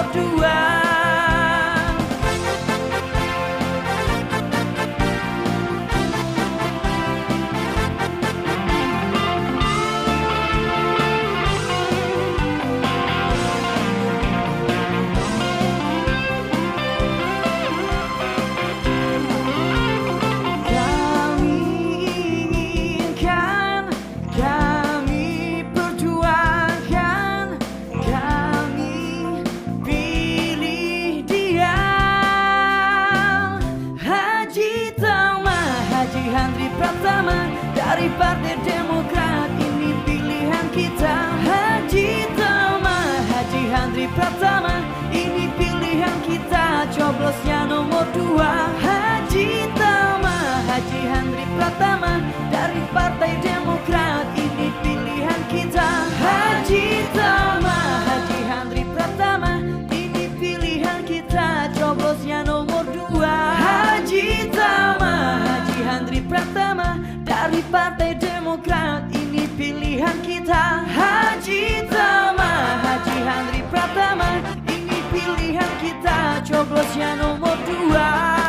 nomor 2. Handri Pratama dari Partai Demokrat, ini pilihan kita. Haji Tama, Haji Handri Pratama, ini pilihan kita. Coblosnya nomor 2. Haji Tama, Haji Handri Pratama dari Partai Demokrat, ini pilihan kita. Haji Tama, Haji Handri Pratama, ini pilihan kita. Coblosnya nomor 2. Haji Tama, Handri Pratama dari Partai Demokrat, ini pilihan kita. Haji Tama, Haji Handri Pratama, ini pilihan kita. Coblosnya nomor 2.